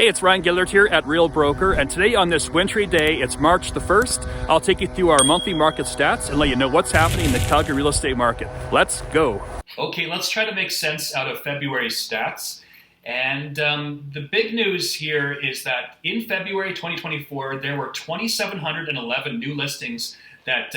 Hey, it's Ryan Gillard here at Real Broker, and today on this wintry day, it's March the 1st, I'll take you through our monthly market stats and let you know what's happening in the Calgary real estate market. Let's go. Okay, let's try to make sense out of February's stats. And the big news here is that in February 2024, there were 2,711 new listings that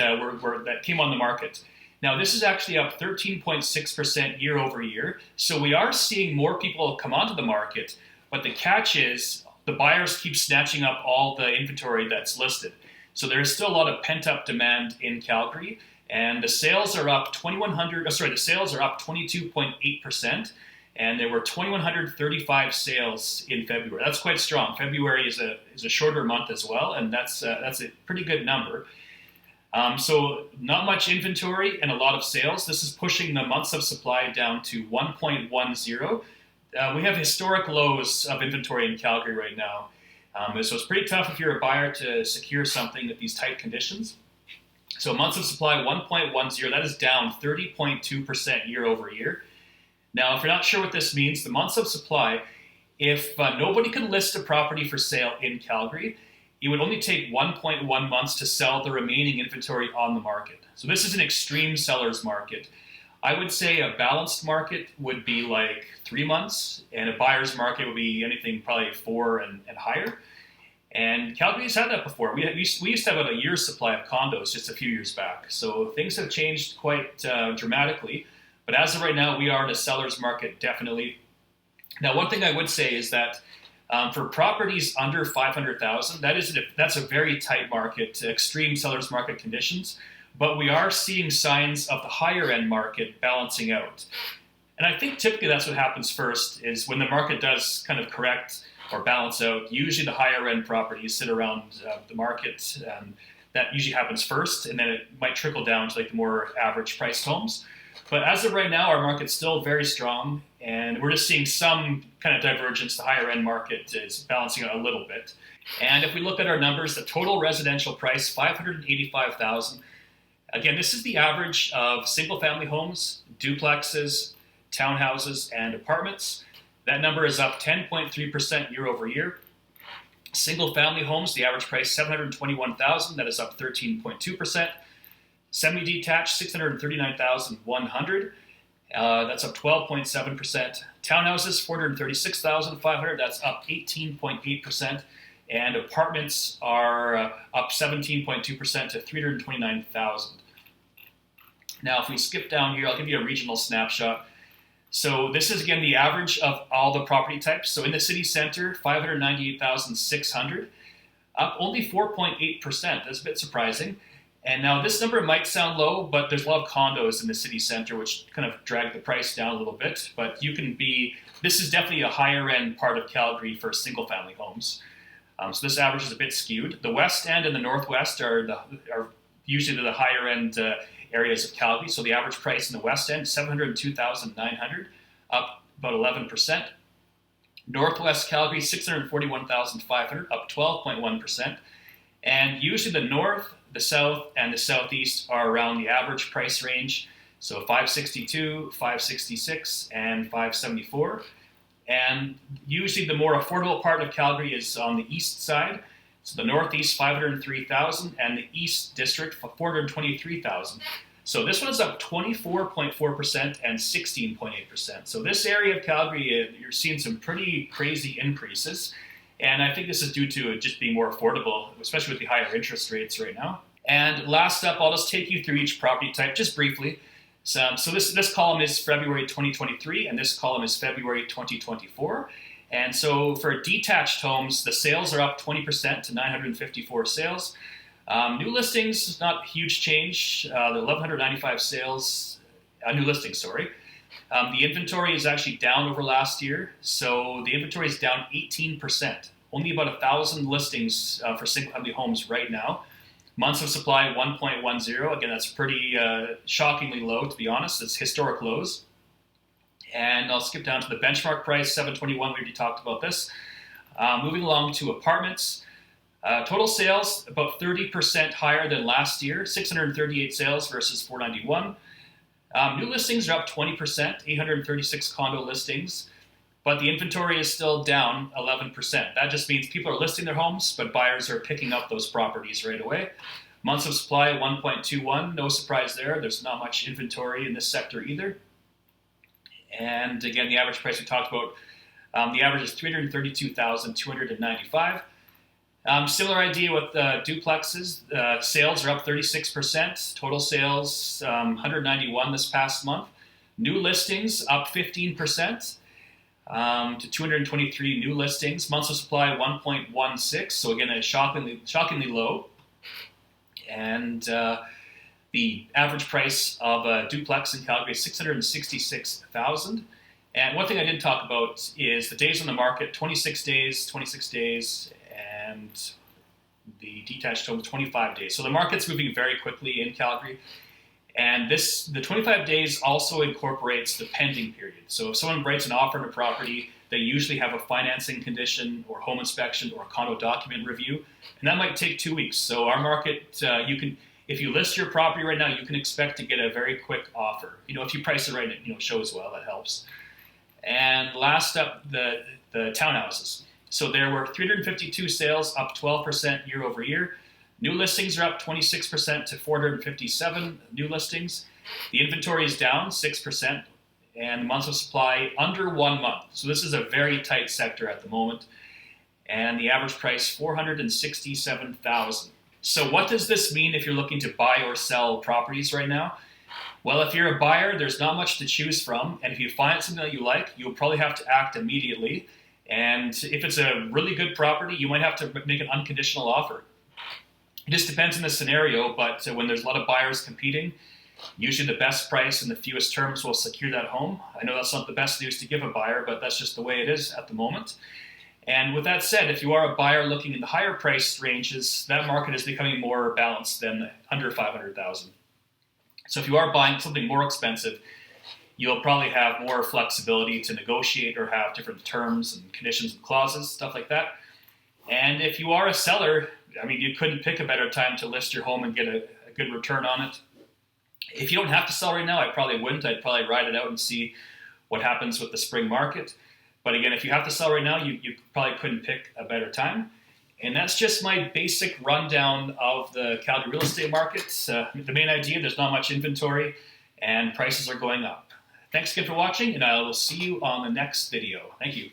came on the market. Now, this is actually up 13.6% year over year. So we are seeing more people come onto the market, but the catch is the buyers keep snatching up all the inventory that's listed. So there is still a lot of pent-up demand in Calgary, and the sales are up 22.8%, and there were 2,135 sales in February. That's quite strong. February is a shorter month as well, and that's a pretty good number. So not much inventory and a lot of sales. This is pushing the months of supply down to 1.10. We have historic lows of inventory in Calgary right now. So it's pretty tough if you're a buyer to secure something at these tight conditions. So months of supply, 1.10, that is down 30.2% year over year. Now, if you're not sure what this means, the months of supply, if nobody can list a property for sale in Calgary, it would only take 1.1 months to sell the remaining inventory on the market. So this is an extreme seller's market. I would say a balanced market would be like 3 months, and a buyer's market would be anything probably 4 and higher. And Calgary's had that before. We used to have about a year's supply of condos just a few years back. So things have changed quite dramatically. But as of right now, we are in a seller's market, definitely. Now, one thing I would say is that for properties under $500,000, that's a very tight market, extreme seller's market conditions. But we are seeing signs of the higher end market balancing out. And I think typically that's what happens first, is when the market does kind of correct or balance out, usually the higher end properties sit around the market. That usually happens first, and then it might trickle down to like the more average priced homes. But as of right now, our market's still very strong, and we're just seeing some kind of divergence. The higher end market is balancing out a little bit. And if we look at our numbers, the total residential price, $585,000. Again, this is the average of single-family homes, duplexes, townhouses, and apartments. That number is up 10.3% year over year. Single-family homes, the average price $721,000. That is up 13.2%. Semi-detached, $639,100. That's up 12.7%. Townhouses, $436,500. That's up 18.8%. And apartments are up 17.2% to $329,000. Now, if we skip down here, I'll give you a regional snapshot. So this is, again, the average of all the property types. So in the city center, $598,600, up only 4.8%. That's a bit surprising. And now this number might sound low, but there's a lot of condos in the city center, which kind of drag the price down a little bit. But this is definitely a higher end part of Calgary for single family homes. So this average is a bit skewed. The west end and the northwest are usually the higher end areas of Calgary. So the average price in the west end, $702,900, up about 11%. Northwest Calgary, $641,500, up 12.1%. And usually the north, the south, and the southeast are around the average price range. So 562, 566, and 574. And usually the more affordable part of Calgary is on the east side. So the northeast, $503,000, and the east district, $423,000. So this one's up 24.4% and 16.8%. So this area of Calgary, you're seeing some pretty crazy increases. And I think this is due to it just being more affordable, especially with the higher interest rates right now. And last up, I'll just take you through each property type just briefly. So this column is February 2023, and this column is February 2024. And so for detached homes, the sales are up 20% to 954 sales. New listings, not a huge change. The 1,195 sales, new listings, sorry. The inventory is actually down over last year. So the inventory is down 18%. Only about 1,000 listings for single-family homes right now. Months of supply, 1.10. Again, that's pretty shockingly low, to be honest. It's historic lows. And I'll skip down to the benchmark price, $721. We already talked about this. Moving along to apartments. Total sales, about 30% higher than last year. 638 sales versus 491. New listings are up 20%, 836 condo listings. but the inventory is still down 11%. That just means people are listing their homes, but buyers are picking up those properties right away. Months of supply, 1.21, no surprise there. There's not much inventory in this sector either. And again, the average price we talked about, the average is $332,295. Similar idea with duplexes. Sales are up 36%. Total sales, 191 this past month. New listings up 15%. To 223 new listings. Months of supply 1.16. So again, it's shockingly low. And the average price of a duplex in Calgary is $666,000. And one thing I didn't talk about is the days on the market: 26 days, and the detached home 25 days. So the market's moving very quickly in Calgary. And the 25 days also incorporates the pending period. So if someone writes an offer on a property, they usually have a financing condition or home inspection or a condo document review, and that might take 2 weeks. So our market, if you list your property right now, you can expect to get a very quick offer. If you price it right, it shows well, that helps. And last up, the townhouses. So there were 352 sales, up 12% year over year. New listings are up 26% to 457 new listings. The inventory is down 6%, and months of supply under 1 month. So this is a very tight sector at the moment. And the average price, $467,000. So what does this mean if you're looking to buy or sell properties right now? Well, if you're a buyer, there's not much to choose from. And if you find something that you like, you'll probably have to act immediately. And if it's a really good property, you might have to make an unconditional offer. It just depends on the scenario, but when there's a lot of buyers competing, usually the best price and the fewest terms will secure that home. I know that's not the best news to give a buyer, but that's just the way it is at the moment. And with that said, if you are a buyer looking in the higher price ranges, that market is becoming more balanced than under $500,000. So if you are buying something more expensive, you'll probably have more flexibility to negotiate or have different terms and conditions and clauses, stuff like that. And if you are a seller, you couldn't pick a better time to list your home and get a good return on it. If you don't have to sell right now, I probably wouldn't. I'd probably ride it out and see what happens with the spring market. But again, if you have to sell right now, you probably couldn't pick a better time. And that's just my basic rundown of the Calgary real estate market. The main idea, there's not much inventory and prices are going up. Thanks again for watching, and I will see you on the next video. Thank you.